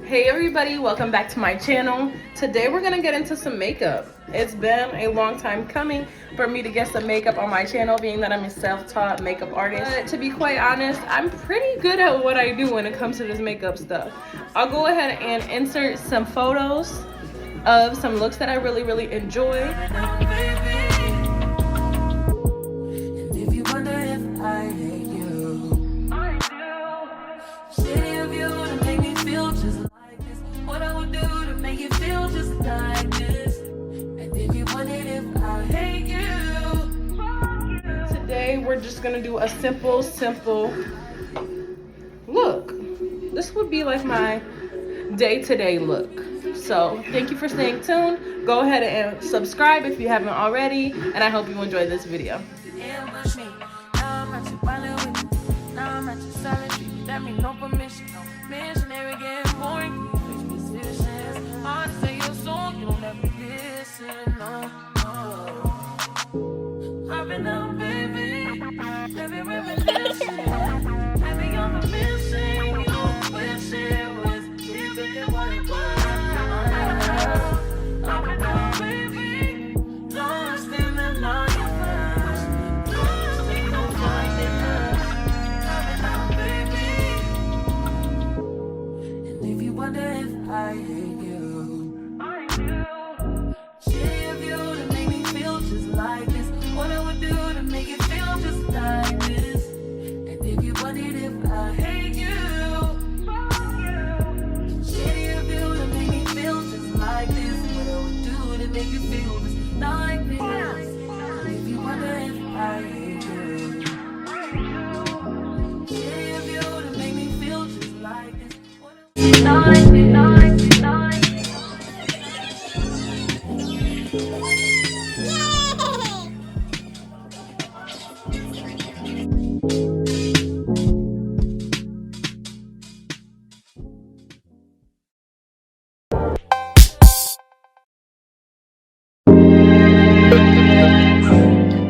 Hey everybody, welcome back to my channel. Today we're gonna get into some makeup. It's been a long time coming for me to get some makeup on my channel, being that I'm a self-taught makeup artist. But to be quite honest, I'm pretty good at what I do when it comes to this makeup stuff. I'll go ahead and insert some photos of some looks that I really enjoy. Today we're just gonna do a simple look. This would be like my day-to-day look. So thank you for staying tuned. Go ahead and subscribe if you haven't already, and I hope you enjoy this video.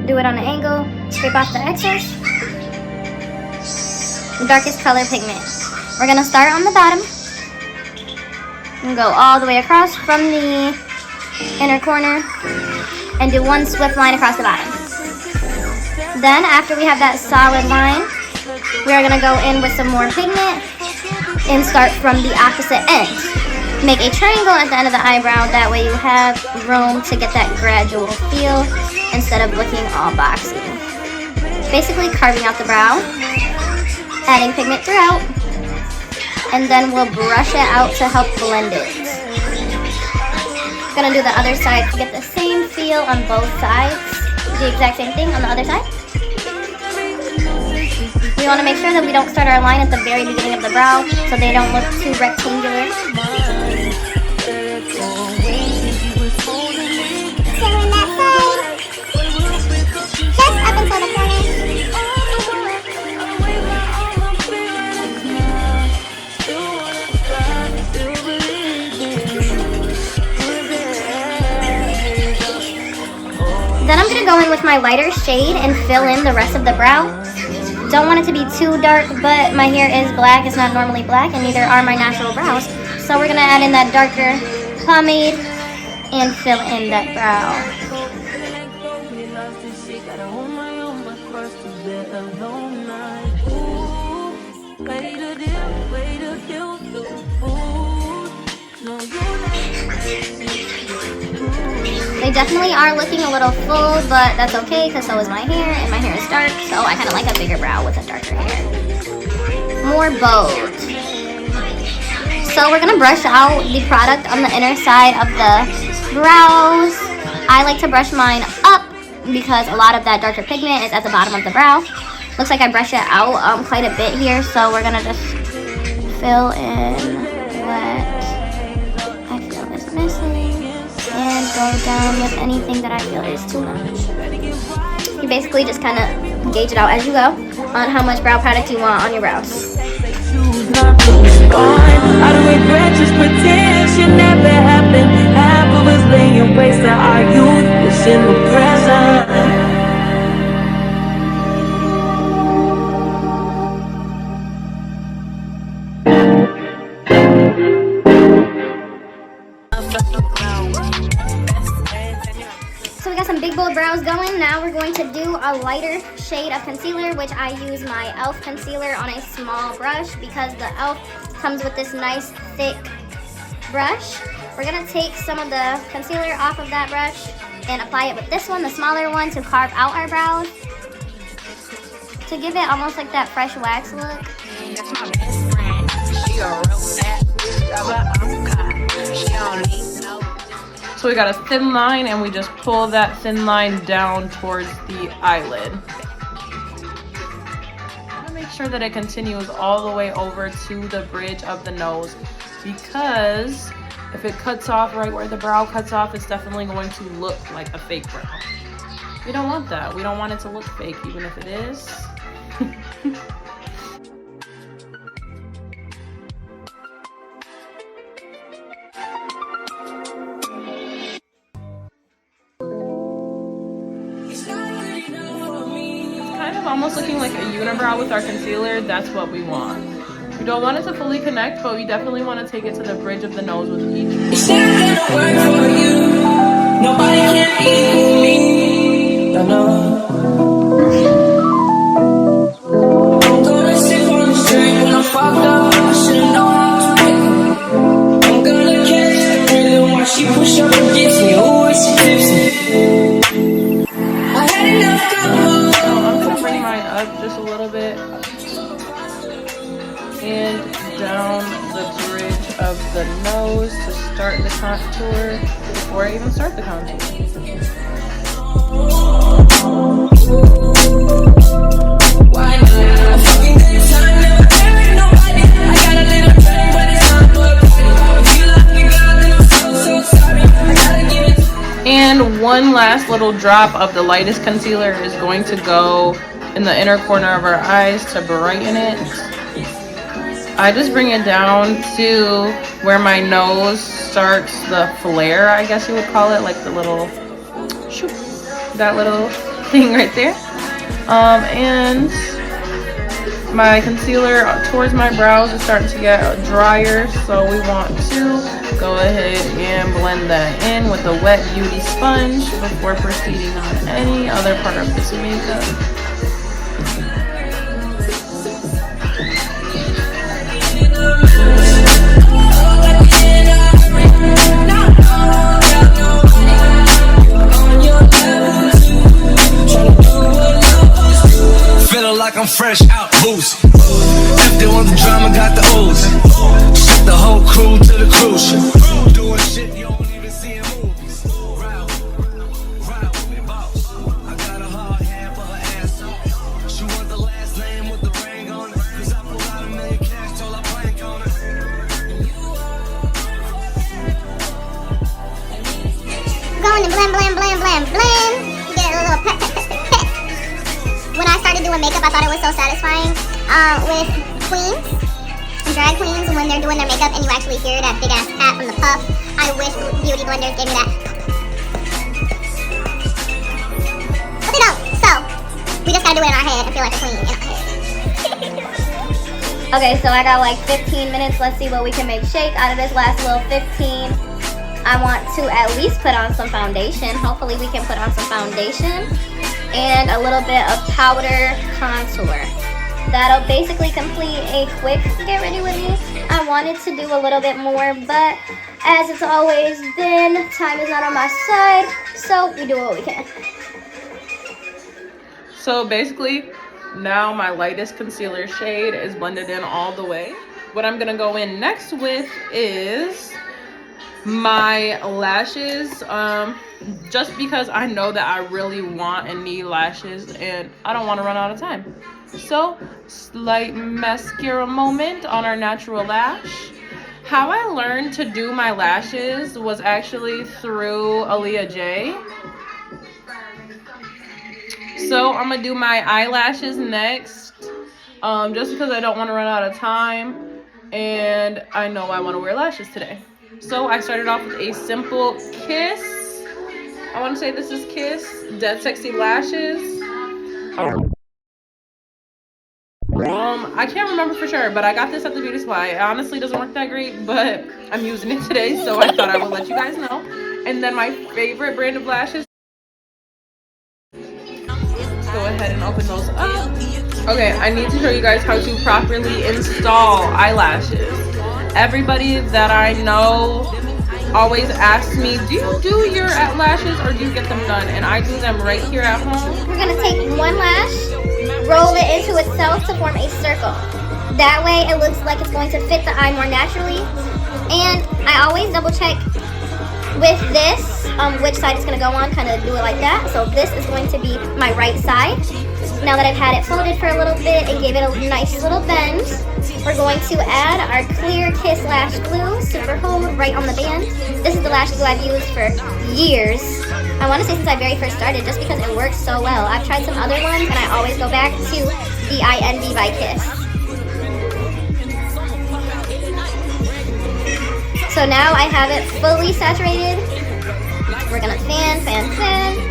Do it on an angle, scrape off the excess. The darkest color pigment. We're gonna start on the bottom and go all the way across from the inner corner and do one swift line across the bottom. Then after we have that solid line, we are gonna go in with some more pigment and start from the opposite end. Make a triangle at the end of the eyebrow, that way you have room to get that gradual feel instead of looking all boxy. Basically carving out the brow, adding pigment throughout, and then we'll brush it out to help blend it. Gonna do the other side to get the same feel on both sides. The exact same thing on the other side. We want to make sure that we don't start our line at the very beginning of the brow so they don't look too rectangular. Then I'm going to go in with my lighter shade and fill in the rest of the brow. Don't want it to be too dark, but my hair is black. It's not normally black, and neither are my natural brows. So we're going to add in that darker pomade and fill in that brow. They definitely are looking a little full, but that's okay because so is my hair, and my hair is dark, so I kind of like a bigger brow with a darker hair. More bold. So we're going to brush out the product on the inner side of the brows. I like to brush mine up because a lot of that darker pigment is at the bottom of the brow. Looks like I brush it out quite a bit here, so we're going to just fill in what I feel is missing. And go down with anything that I feel is too much. You basically just kind of gauge it out as you go on how much brow product you want on your brows. I don't regret, just pretend. So we got some big bold brows going. Now we're going to do a lighter shade of concealer, which I use my e.l.f. concealer on a small brush because the e.l.f. comes with this nice thick brush. We're gonna take some of the concealer off of that brush and apply it with this one, the smaller one, to carve out our brows, to give it almost like that fresh wax look. So we got a thin line and we just pull that thin line down towards the eyelid. I'm gonna make sure that it continues all the way over to the bridge of the nose, because if it cuts off right where the brow cuts off, it's definitely going to look like a fake brow. We don't want that. We don't want it to look fake, even if it is. Almost looking like a unibrow with our concealer. That's what we want. We don't want it to fully connect, but we definitely want to take it to the bridge of the nose with each one. It's not gonna work for you. Nobody can equal me. No, no. I'm gonna sip on the string when I'm fucked up. I should've known how to pick her. I'm gonna catch the rhythm while she push up against me. Oh, it's tipsy. I had enough cover. Bring mine up just a little bit and down the bridge of the nose to start the contour before I even start the contour. Why not? Fucking good time, never married nobody. I got a little thing, but it's not good. If you love me, girl, then I'm so sorry. I gotta give it. And one last little drop of the lightest concealer is going to go in the inner corner of our eyes to brighten it. I just bring it down to where my nose starts the flare, I guess you would call it, like the little shoop, that little thing right there. And my concealer towards my brows is starting to get drier, so we want to go ahead and blend that in with a wet beauty sponge before proceeding on any other part of this makeup. Feeling like I'm fresh out boozy. If they want the drama, got the ooze. Ship the whole crew to the cruise ship. Doing shit you don't even see in movies. Ride with me, boss. I got a hard hand for her ass off. She want the last name with the ring on it. Cause I pulled out $1 million cash, told her plank on it. Going and blend, blend, blend, blend, blend. Get a little pet, pet, pet, pet, pet. When I started doing makeup, I thought it was so satisfying with queens, drag queens, when they're doing their makeup and you actually hear that big ass pat from the puff. I wish beauty blenders gave me that. But they don't, so we just gotta do it in our head and feel like a queen in our head. Okay, so I got like 15 minutes. Let's see what we can make shake out of this last little 15. I want to at least put on some foundation. Hopefully we can put on some foundation and a little bit of powder contour. That'll basically complete a quick get ready with me. I wanted to do a little bit more, but as it's always been, time is not on my side, so we do what we can. So basically, now my lightest concealer shade is blended in all the way. What I'm gonna go in next with is my lashes, just because I know that I really want and need lashes and I don't want to run out of time. So slight mascara moment on our natural lash. How I learned to do my lashes was actually through Aaliyah J. So I'm gonna do my eyelashes next, just because I don't want to run out of time and I know I want to wear lashes today. So I started off with a simple Kiss. I want to say this is Kiss Dead Sexy Lashes. I can't remember for sure, but I got this at the beauty supply. It honestly doesn't work that great, but I'm using it today, so I thought I would let you guys know. And then my favorite brand of lashes. Go ahead and open those up. Okay, I need to show you guys how to properly install eyelashes. Everybody that I know always asks me, do you do your lashes or do you get them done? And I do them right here at home. We're gonna take one lash, roll it into itself to form a circle. That way it looks like it's going to fit the eye more naturally. And I always double check with this which side it's gonna go on, kind of do it like that. So this is going to be my right side. Now that I've had it folded for a little bit and gave it a nice little bend, we're going to add our Clear Kiss Lash Glue, Super Hold, right on the band. This is the lash glue I've used for years. I want to say since I very first started, just because it works so well. I've tried some other ones and I always go back to the INV by Kiss. So now I have it fully saturated. We're gonna fan, fan, fan.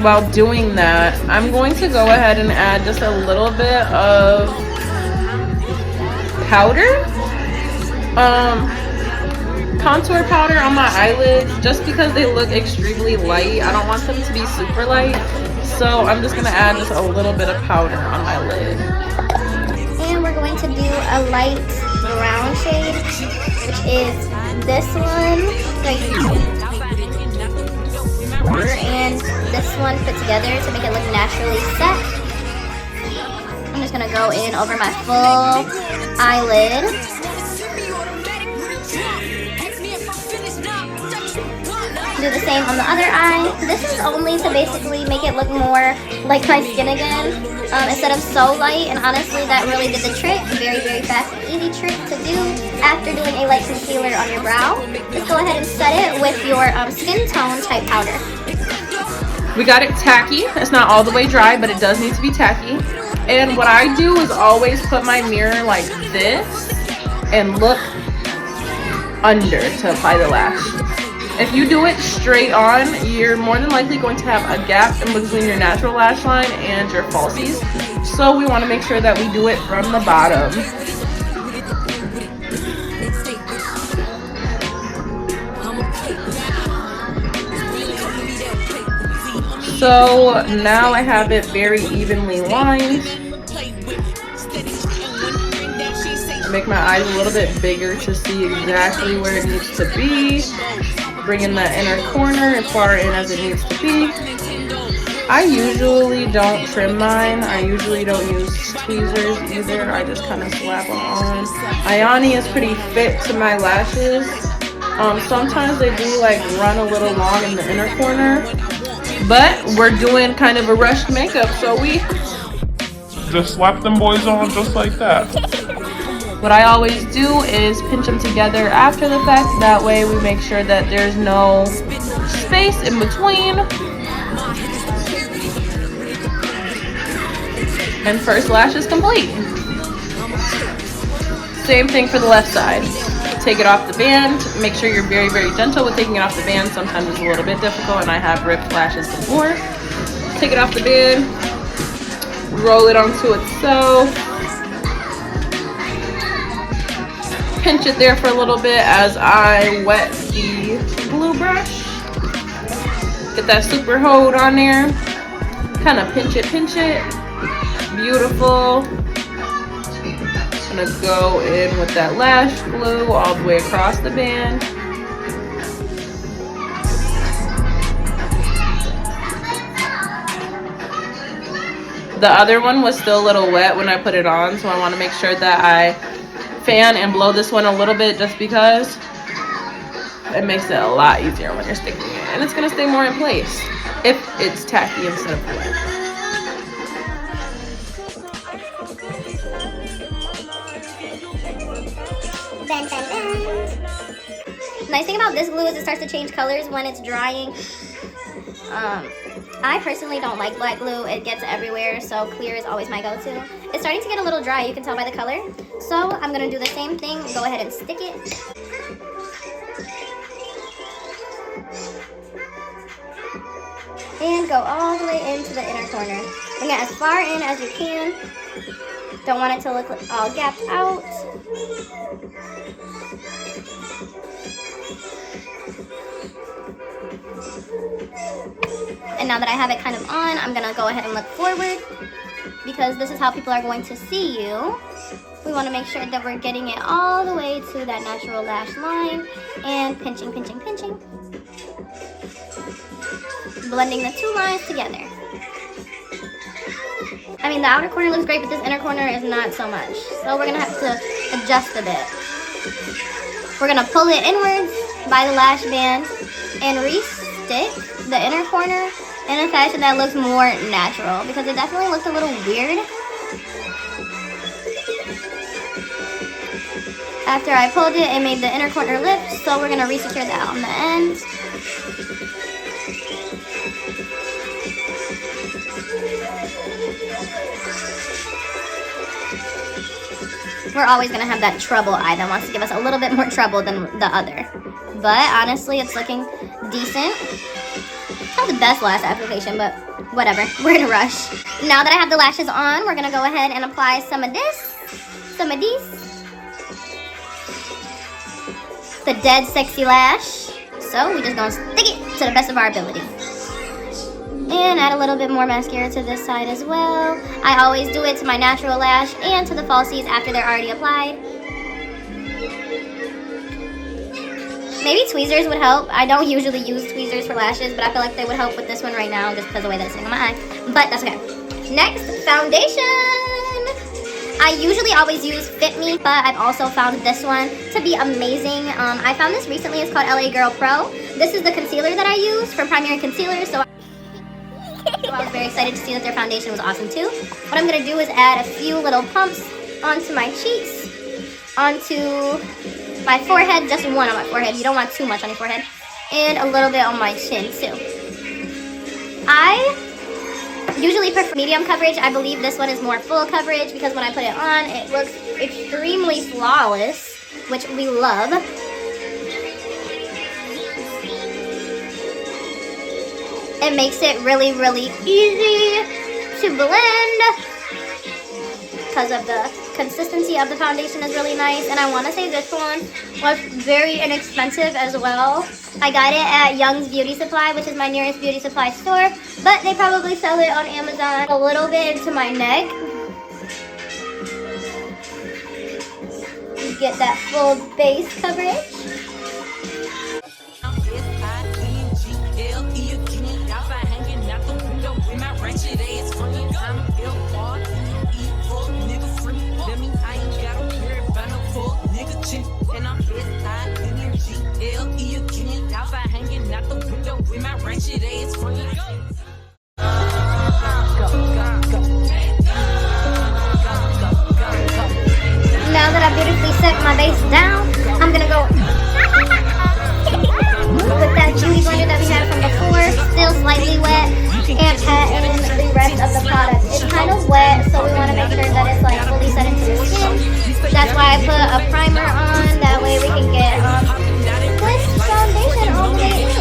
While doing that, I'm going to go ahead and add just a little bit of powder, contour powder on my eyelids, just because they look extremely light. I don't want them to be super light, so I'm just gonna add just a little bit of powder on my lid. And we're going to do a light brown shade, which is this one right here. And this one put together to make it look naturally set. I'm just gonna go in over my full eyelid. Do the same on the other eye. This is only to basically make it look more like my skin again, instead of so light, and honestly that really did the trick. Very, very fast and easy trick to do after doing a light concealer on your brow. Just go ahead and set it with your skin tone type powder. We got it tacky. It's not all the way dry, but it does need to be tacky. And what I do is always put my mirror like this and look under to apply the lash. If you do it straight on, you're more than likely going to have a gap in between your natural lash line and your falsies. So we want to make sure that we do it from the bottom. So now I have it very evenly lined. I make my eyes a little bit bigger to see exactly where it needs to be. Bring in the inner corner as far in as it needs to be. I usually don't trim mine. I usually don't use tweezers either. I just kind of slap them on. Ioni is pretty fit to my lashes. Sometimes they do like run a little long in the inner corner. But we're doing kind of a rushed makeup, so we just slap them boys on just like that. What I always do is pinch them together after the fact. That way we make sure that there's no space in between. And first lash is complete. Same thing for the left side. Take it off the band. Make sure you're very, very gentle with taking it off the band. Sometimes it's a little bit difficult and I have ripped lashes before. Take it off the band. Roll it onto itself. Pinch it there for a little bit as I wet the glue brush. Get that super hold on there. Kind of pinch it, pinch it. Beautiful. Gonna go in with that lash glue all the way across the band. The other one was still a little wet when I put it on, so I want to make sure that I fan and blow this one a little bit just because it makes it a lot easier when you're sticking it, and it's gonna stay more in place if it's tacky instead of wet. Bend, bend, bend. Nice thing about this glue is it starts to change colors when it's drying. I personally don't like black glue. It gets everywhere, so clear is always my go-to. It's starting to get a little dry, you can tell by the color. So I'm gonna do the same thing, go ahead and stick it. And go all the way into the inner corner. Bring it as far in as you can. Don't want it to look all gapped out. And now that I have it kind of on, I'm gonna go ahead and look forward because this is how people are going to see you. We want to make sure that we're getting it all the way to that natural lash line and pinching, pinching, pinching. Blending the two lines together. I mean, the outer corner looks great, but this inner corner is not so much. So we're gonna have to adjust a bit. We're gonna pull it inwards by the lash band and re-stick the inner corner in a fashion that looks more natural because it definitely looked a little weird after I pulled it. It made the inner corner lift, so we're gonna re-secure that on the end. We're always gonna have that trouble eye that wants to give us a little bit more trouble than the other. But honestly, it's looking decent. Not the best lash application, but whatever. We're in a rush. Now that I have the lashes on, we're gonna go ahead and apply some of this, some of these. The dead sexy lash. So we just gonna stick it to the best of our ability. And add a little bit more mascara to this side as well. I always do it to my natural lash and to the falsies after they're already applied. Maybe tweezers would help. I don't usually use tweezers for lashes, but I feel like they would help with this one right now just because of the way that it's sitting on my eye. But that's okay. Next, foundation. I usually always use Fit Me, but I've also found this one to be amazing. I found this recently. It's called LA Girl Pro. This is the concealer that I use for primary concealer, so I was very excited to see that their foundation was awesome too. What I'm going to do is add a few little pumps onto my cheeks, onto my forehead, just one on my forehead. You don't want too much on your forehead. And a little bit on my chin too. I usually prefer medium coverage. I believe this one is more full coverage because when I put it on, it looks extremely flawless, which we love. It makes it really, really easy to blend because of the consistency of the foundation is really nice. And I want to say this one was very inexpensive as well. I got it at Young's Beauty Supply, which is my nearest beauty supply store, but they probably sell it on Amazon. A little bit into my neck. You get that full base coverage. Now that I've beautifully set my base down, I'm gonna go with that beauty blender that we had from before, still slightly wet, and pat in the rest of the product. It's kind of wet, so we want to make sure that it's like fully set into the skin. That's why I put a primer on, that way we can get this foundation all the way in.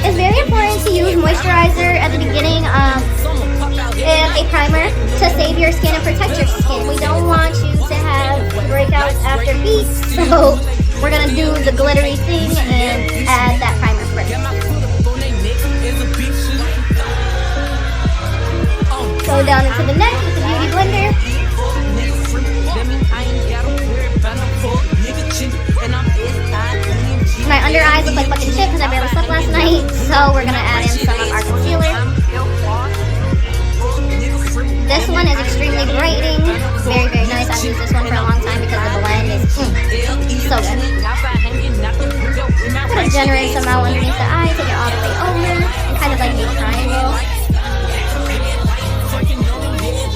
It's very important to use moisturizer at the beginning and a primer to save your skin and protect your skin. We don't want you to have breakouts after Beatz, so we're going to do the glittery thing and add that primer first. Go down into the neck with the beauty blender. My under eyes look like fucking shit because I barely slept last night, so we're going to add in some of our concealer. This one is extremely brightening. Very, very nice. I've used this one for a long time because the blend is so good. Put a generous amount underneath the eye, take it all the way over, and kind of like a triangle.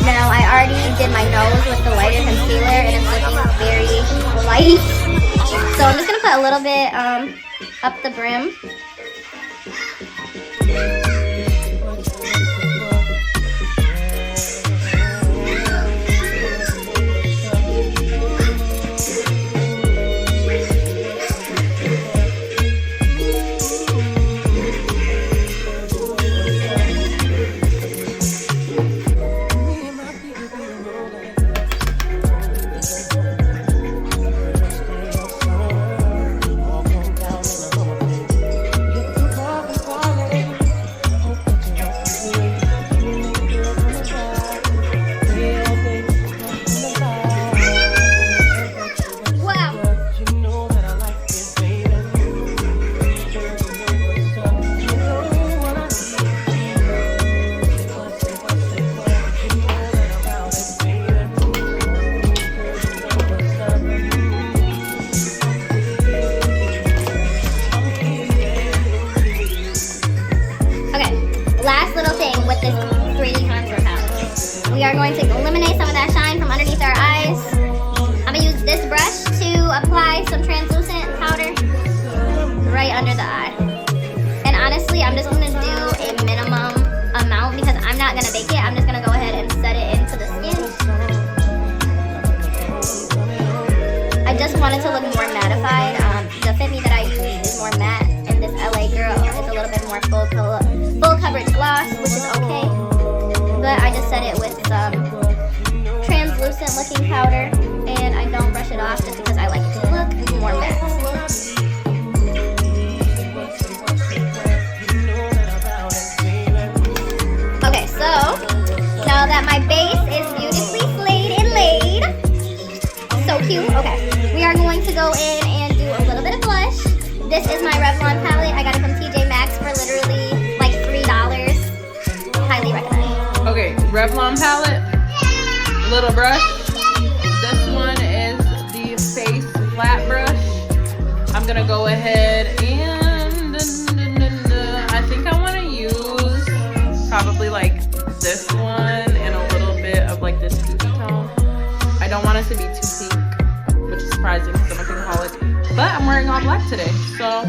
Now, I already did my nose with the lighter concealer, and it's looking very light. So I'm just going to put a little bit up the brim. wanted to look more mattified. The Fit Me that I use is more matte, and this LA Girl is a little bit more full coverage gloss, which is okay. But I just set it with some translucent looking powder, and I don't brush it off just because I like it to look more matte. Okay, so now that my base is beautifully slayed and laid, so cute. Okay, we are going to go in and do a little bit of blush. This is my Revlon palette. I got it from TJ Maxx for literally like $3. Highly recommend. Okay, Revlon palette, little brush. This one is the face flat brush. I'm gonna go ahead and I think I want to use probably like this one and a little bit of like this peachy tone. I don't want it to be too pink, which is surprising because I'm a pinkaholic. But I'm wearing all black today, so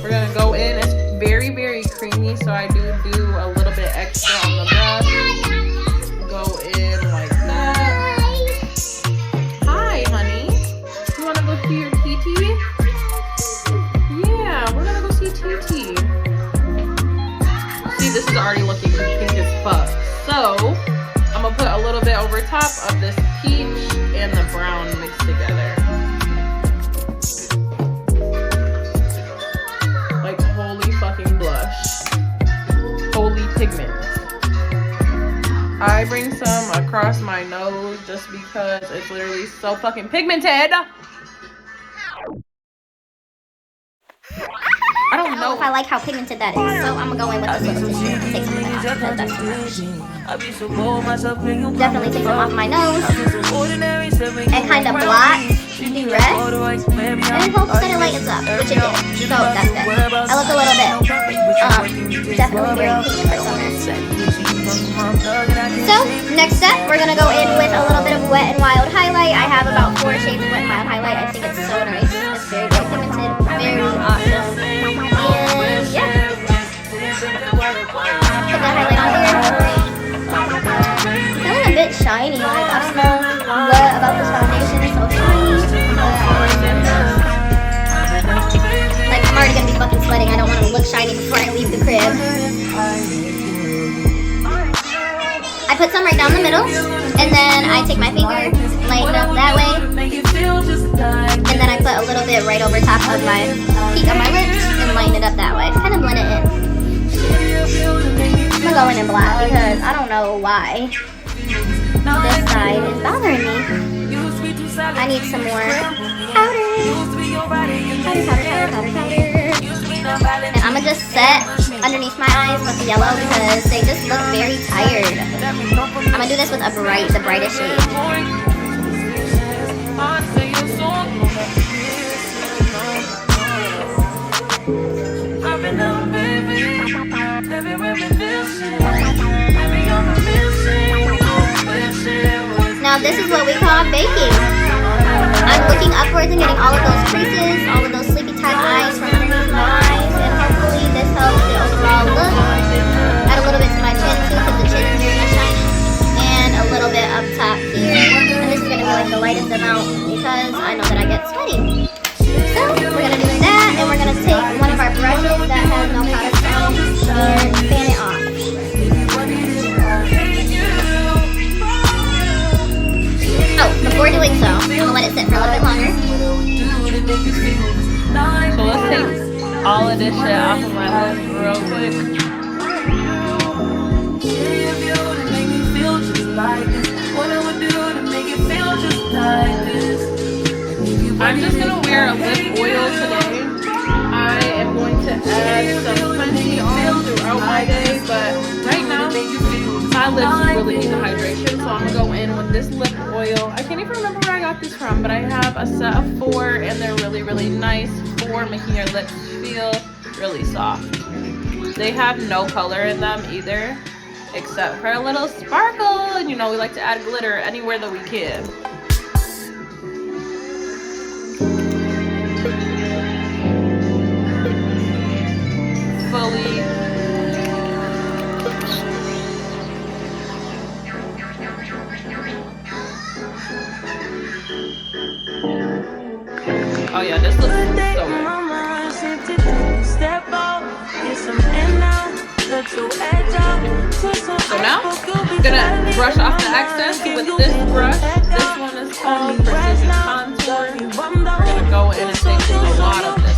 we're gonna go in. It's very, very creamy, so I do a little bit extra on the brush. Go in like that. Hi, honey. You wanna go see your TT? Yeah, we're gonna go see TT. See, this is already looking pink as fuck. So I'm gonna put a little bit over top of this peach and the brown mixed together. Like holy fucking blush. Holy pigment. I bring some across my nose just because it's literally so fucking pigmented. I don't know if I like how pigmented that is, so I'm gonna go in with this little tissue and take some of that off because that's too much. Definitely take some off my nose and kind of blot the rest, and it hopes that it lightens up, which it did. So that's good. I look a little bit definitely very pink for some reason. So next step, we're gonna go in with a little bit of Wet n Wild highlight. I have about 4 shades of Wet n Wild highlight. I think it's so nice. It's very, very pigmented, very awesome. And yeah, put that highlight on here. Feeling a bit shiny. Like I don't know what about this foundation is so shiny. Like I'm already gonna be fucking sweating. I don't want to look shiny before I leave the crib. I put some right down the middle, and then I take my finger, lighten up that way, and then I put a little bit right over top of my peak of my lips and lighten it up that way. Kind of blend it in. I'm gonna go in and blot because I don't know why this side is bothering me. I need some more powder. And I'm gonna just set underneath my eyes with the yellow because they just look very tired. I'm gonna do this with the brightest shade. Now this is what we call baking. I'm looking upwards and getting all of those creases, all of those sleepy type eyes from underneath my eyes, and hopefully this helps the overall look. Add a little bit to my chin too because the chin is very much shiny, and a little bit up top here. And this is gonna be like the lightest amount because I know that I get sweaty. So we're gonna do that, and we're gonna take one of our brushes that has no product on and fan it off. Oh, before doing so, I'm gonna let it sit for a little bit longer. So let's take all of this shit off of my lips real quick. I'm just gonna wear a lip oil today. I am going to add some cleansing on throughout my day, but right now my lips really need the hydration, so I'm gonna go in with this lip oil. I can't even remember where I got this from, but I have a set of 4 and they're really, really nice for making your lips feel really soft. They have no color in them either, except for a little sparkle, and you know we like to add glitter anywhere that we can. Fully Oh yeah, this looks so good. So now, I'm gonna brush off the excess with this brush. This one is called Precision Contour. We're gonna go in and take a lot of this.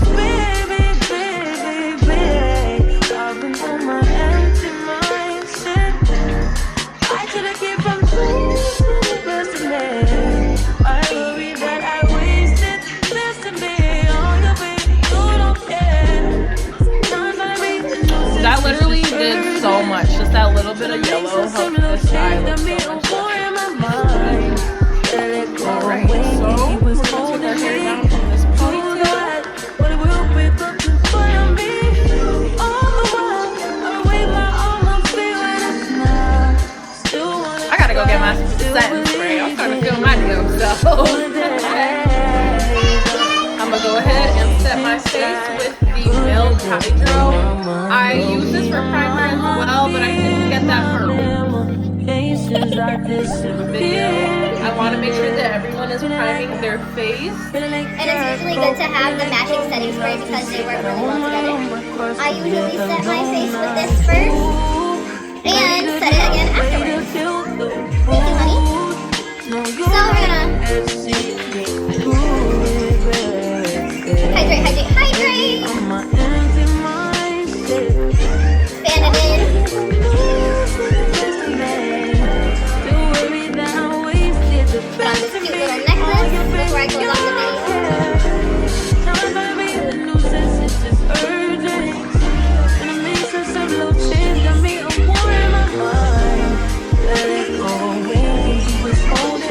That literally did so much. Just that little bit of yellow helped this eye look so much better. Alright, so we're gonna take our hair down from this ponytail. I gotta go get my satin spray. I'm starting to feel my nails, so I'm gonna go ahead and set my face with the Mink Hydro. I use this for primer as well, but I didn't get that purple video. I want to make sure that everyone is priming their face. And it's usually good to have the matching setting spray because they work really well together. I usually set my face with this first and set it again afterwards. Thank you, honey. So we're gonna hydrate. Fan it in. Put on this cute little necklace before I close off the base.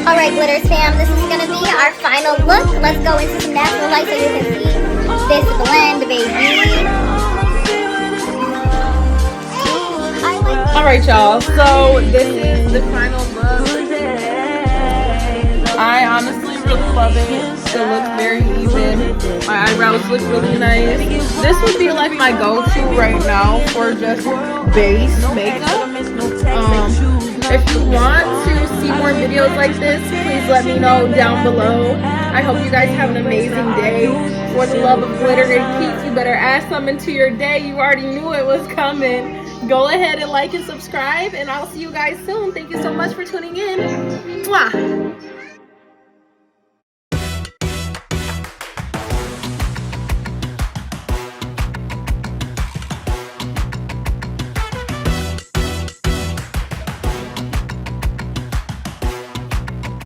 Alright, Glitterz fam, this is going to be our final look. Let's go into some natural light so you can see this blend, baby. Alright, y'all, so this is the final look. I honestly really love it. It looks very even. My eyebrows look really nice. This would be like my go-to right now for just base makeup. If you want to see more videos like this, please let me know down below. I hope you guys have an amazing day. For the love of glitter and keys, you better add something to your day. You already knew it was coming. Go ahead and like and subscribe, and I'll see you guys soon. Thank you so much for tuning in. Mwah.